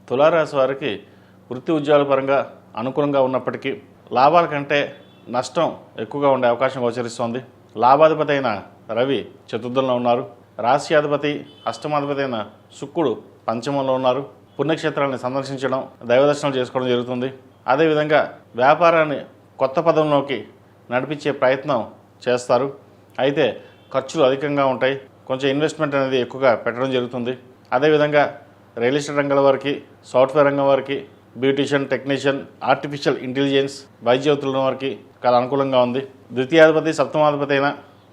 తులారాశి వారికి వృత్తి ఉద్యోగాల పరంగా అనుకూలంగా ఉన్నప్పటికీ లాభాల కంటే నష్టం ఎక్కువగా ఉండే అవకాశం గోచరిస్తోంది. లాభాధిపతి అయిన రవి చతుర్థంలో ఉన్నారు. రాశ్యాధిపతి అష్టమాధిపతి అయిన శుక్రుడు పంచమంలో ఉన్నారు. పుణ్యక్షేత్రాన్ని సందర్శించడం, దైవదర్శనం చేసుకోవడం జరుగుతుంది. అదేవిధంగా వ్యాపారాన్ని కొత్త పదంలోకి నడిపించే ప్రయత్నం చేస్తారు. అయితే ఖర్చులు అధికంగా ఉంటాయి. కొంచెం ఇన్వెస్ట్మెంట్ అనేది ఎక్కువగా పెట్టడం జరుగుతుంది. అదేవిధంగా రియల్ ఎస్టేట్ రంగాల వారికి, సాఫ్ట్వేర్ రంగం వారికి, బ్యూటిషియన్, టెక్నీషియన్, ఆర్టిఫిషియల్ ఇంటెలిజెన్స్, వైద్యోతుల వారికి చాలా అనుకూలంగా ఉంది. ద్వితీయాధిపతి సప్తమాధిపతి అయిన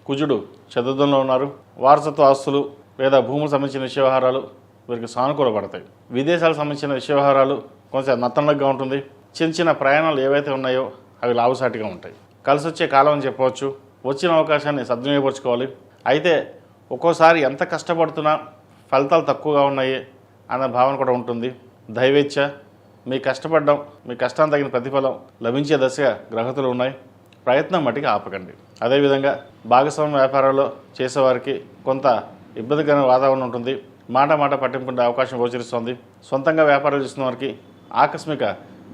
కుజుడు చతుర్థంలో ఉన్నారు. వారసత్వ ఆస్తులు లేదా భూములకు సంబంధించిన విషయ వ్యవహారాలు వీరికి సానుకూలపడతాయి. విదేశాలకు సంబంధించిన విషయ వ్యవహారాలు కొంచెం నత్తనగా ఉంటుంది. చిన్న చిన్న ప్రయాణాలు ఏవైతే ఉన్నాయో అవి లాభసాటిగా ఉంటాయి. కలిసి వచ్చే కాలం అని చెప్పవచ్చు. వచ్చిన అవకాశాన్ని సద్వినియోగపరచుకోవాలి. అయితే ఒక్కోసారి ఎంత కష్టపడుతున్నా ఫలితాలు తక్కువగా ఉన్నాయి అన్న భావన కూడా ఉంటుంది. దైవేచ్ఛ, మీ కష్టపడడం, మీ కష్టానికి తగిన ప్రతిఫలం లభించే దశగా గ్రహతులు ఉన్నాయి. ప్రయత్నం మట్టికి ఆపకండి. అదేవిధంగా భాగస్వామ్య వ్యాపారాల్లో చేసేవారికి కొంత ఇబ్బందికరమైన వాతావరణం ఉంటుంది. మాట పట్టింపుండే అవకాశం గోచరిస్తోంది. సొంతంగా వ్యాపారాలు చేస్తున్న వారికి ఆకస్మిక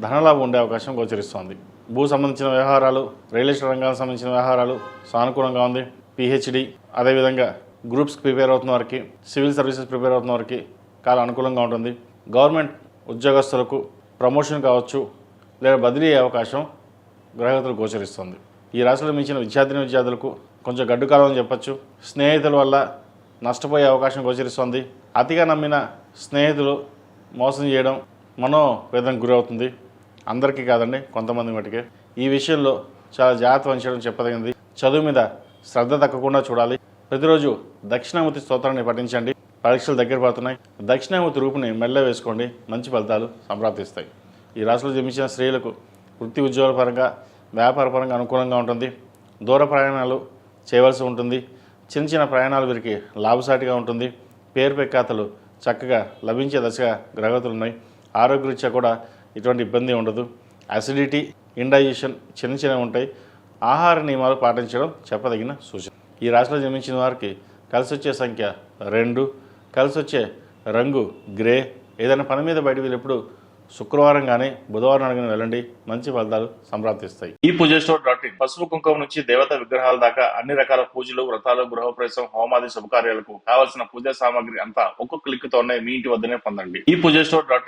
ధనలాభం ఉండే అవకాశం గోచరిస్తోంది. భూ సంబంధించిన వ్యవహారాలు, రియల్ ఎస్టేట్ రంగానికి సంబంధించిన వ్యవహారాలు సానుకూలంగా ఉంది. పిహెచ్డి, అదేవిధంగా గ్రూప్స్కి ప్రిపేర్ అవుతున్న వారికి, సివిల్ సర్వీసెస్ ప్రిపేర్ అవుతున్న వారికి చాలా అనుకూలంగా ఉంటుంది. గవర్నమెంట్ ఉద్యోగస్తులకు ప్రమోషన్ కావచ్చు లేదా బదిలీ అయ్యే అవకాశం గ్రహగతులు గోచరిస్తుంది. ఈ రాశిలో మించిన విద్యార్థులకు కొంచెం గడ్డు కాలం అని చెప్పచ్చు. స్నేహితుల వల్ల నష్టపోయే అవకాశం గోచరిస్తుంది. అతిగా నమ్మిన స్నేహితులు మోసం చేయడం మనోవేదనకు గురవుతుంది. అందరికీ కాదండి, కొంతమంది మటుకే. ఈ విషయంలో చాలా జాగ్రత్త వహించడం చెప్పదగింది. చదువు మీద శ్రద్ధ తగ్గకుండా చూడాలి. ప్రతిరోజు దక్షిణామూర్తి స్తోత్రాన్ని పఠించండి. పరీక్షలు దగ్గర పడుతున్నాయి. దక్షిణామూర్తి రూపుని మెల్ల వేసుకోండి. మంచి ఫలితాలు సంప్రాప్తిస్తాయి. ఈ రాశిలో జన్మించిన స్త్రీలకు వృత్తి ఉద్యోగాల పరంగా, వ్యాపార పరంగా అనుకూలంగా ఉంటుంది. దూర ప్రయాణాలు చేయవలసి ఉంటుంది. చిన్న చిన్న ప్రయాణాలు వీరికి లాభసాటిగా ఉంటుంది. పేరు ప్రఖ్యాతలు చక్కగా లభించే దశగా గ్రహగతులు ఉన్నాయి. ఆరోగ్యరీత్యా కూడా ఎటువంటి ఇబ్బంది ఉండదు. అసిడిటీ, ఇండైజెషన్ చిన్నవి ఉంటాయి. ఆహార నియమాలు పాటించడం చెప్పదగిన సూచన. ఈ రాశిలో జన్మించిన వారికి కలిసి వచ్చే సంఖ్య 2, కలిసి వచ్చే రంగు గ్రే. ఏదైనా పని మీద బయట వెళ్ళినప్పుడు శుక్రవారం కానీ బుధవారం కానీ వెళ్ళండి. మంచి ఫలితాలు సంప్రాప్తిస్తాయి. ఈ పూజస్టోర్.in పసుపు కుంకుమ నుంచి దేవత విగ్రహాల దాకా అన్ని రకాల పూజలు, వ్రతాలు, గృహప్రవేశం, హోమాది శుభకార్యాలకు కావలసిన పూజా సామాగ్రి అంతా ఒక్కొక్క క్లిక్ తోనే మీ ఇంటి వద్దనే పొందండి. ఈ పూజస్టోర్.in